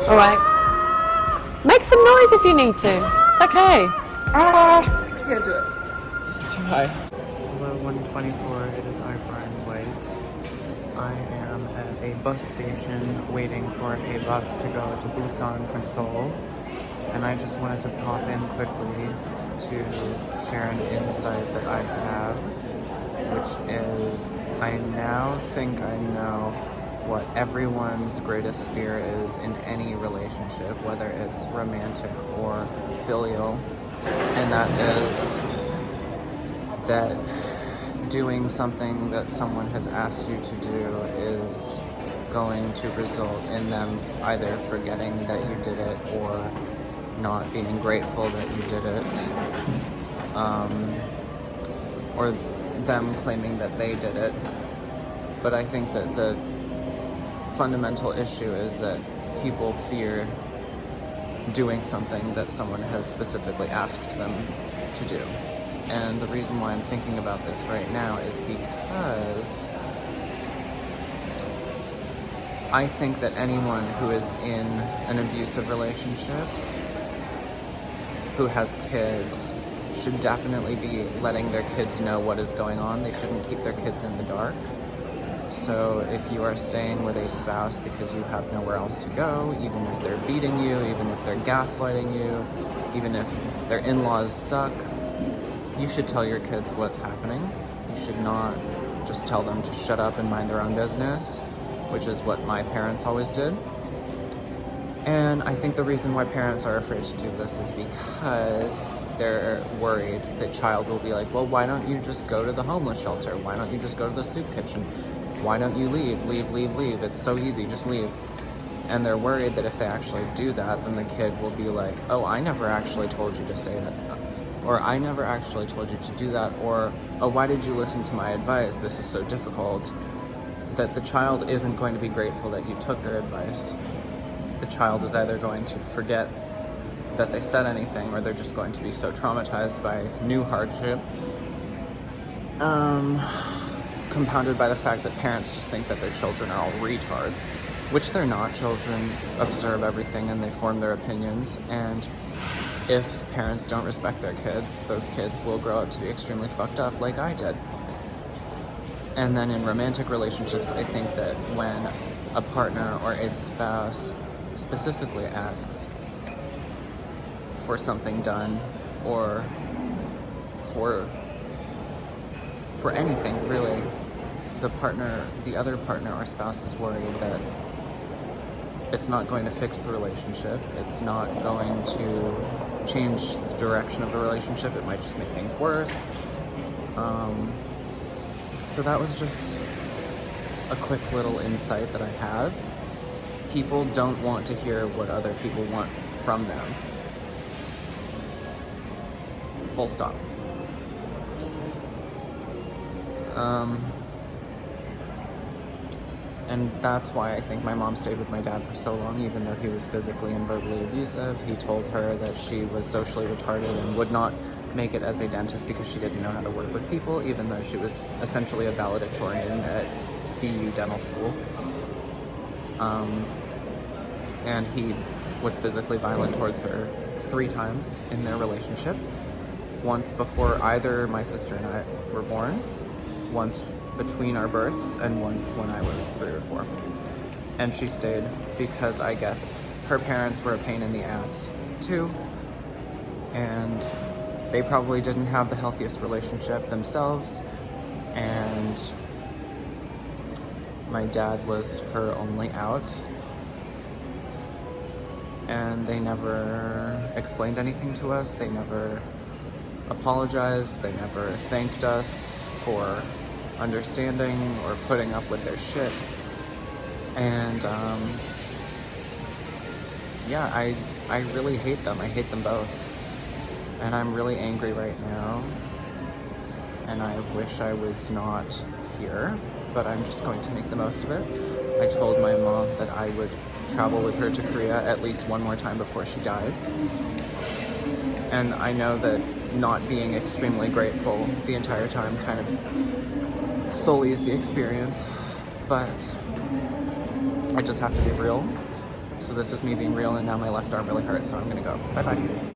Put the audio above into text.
All right. Make some noise if you need to. It's okay. I can't do it. This is too high. Hello, 124. It is I, Brian White. I am at a bus station waiting for a bus to go to Busan from Seoul. And I just wanted to pop in quickly to share an insight that I have, which is I now think I know what everyone's greatest fear is in any relationship, whether it's romantic or filial, and that is that doing something that someone has asked you to do is going to result in them either forgetting that you did it or not being grateful that you did it, or them claiming that they did it. But I think that the fundamental issue is that people fear doing something that someone has specifically asked them to do. And the reason why I'm thinking about this right now is because I think that anyone who is in an abusive relationship, who has kids, should definitely be letting their kids know what is going on. They shouldn't keep their kids in the dark. So if you are staying with a spouse because you have nowhere else to go, even if they're beating you, even if they're gaslighting you, even if their in-laws suck, you should tell your kids what's happening. You should not just tell them to shut up and mind their own business, which is what my parents always did. And I think the reason why parents are afraid to do this is because they're worried that child will be like, well, why don't you just go to the homeless shelter? Why don't you just go to the soup kitchen? Why don't you leave? Leave. It's so easy, just leave. And they're worried that if they actually do that, then the kid will be like, oh, I never actually told you to say that. Or I never actually told you to do that. Or, oh, why did you listen to my advice? This is so difficult. That the child isn't going to be grateful that you took their advice. The child is either going to forget that they said anything, or they're just going to be so traumatized by new hardship, compounded by the fact that parents just think that their children are all retards, which they're not. Children observe everything and they form their opinions, and if parents don't respect their kids, those kids will grow up to be extremely fucked up like I did. And then in romantic relationships, I think that when a partner or a spouse specifically asks for something done, or for anything really, the other partner or spouse is worried that it's not going to fix the relationship, it's not going to change the direction of the relationship, it might just make things worse. So that was just a quick little insight that I have. People don't want to hear what other people want from them. Full stop. And that's why I think my mom stayed with my dad for so long, even though he was physically and verbally abusive. He told her that she was socially retarded and would not make it as a dentist because she didn't know how to work with people, even though she was essentially a valedictorian at BU Dental School. And he was physically violent towards her 3 times in their relationship. Once before either my sister and I were born, once between our births, and once when I was 3 or 4. And she stayed because I guess her parents were a pain in the ass too, and they probably didn't have the healthiest relationship themselves, and my dad was her only out, and they never explained anything to us, they never apologized, they never thanked us for understanding or putting up with their shit. And yeah, I really hate them. I hate them both. And I'm really angry right now. And I wish I was not here, but I'm just going to make the most of it. I told my mom that I would travel with her to Korea at least one more time before she dies. And I know that not being extremely grateful the entire time kind of sullies the experience, but I just have to be real. So this is me being real, and now my left arm really hurts, so I'm gonna go. Bye bye.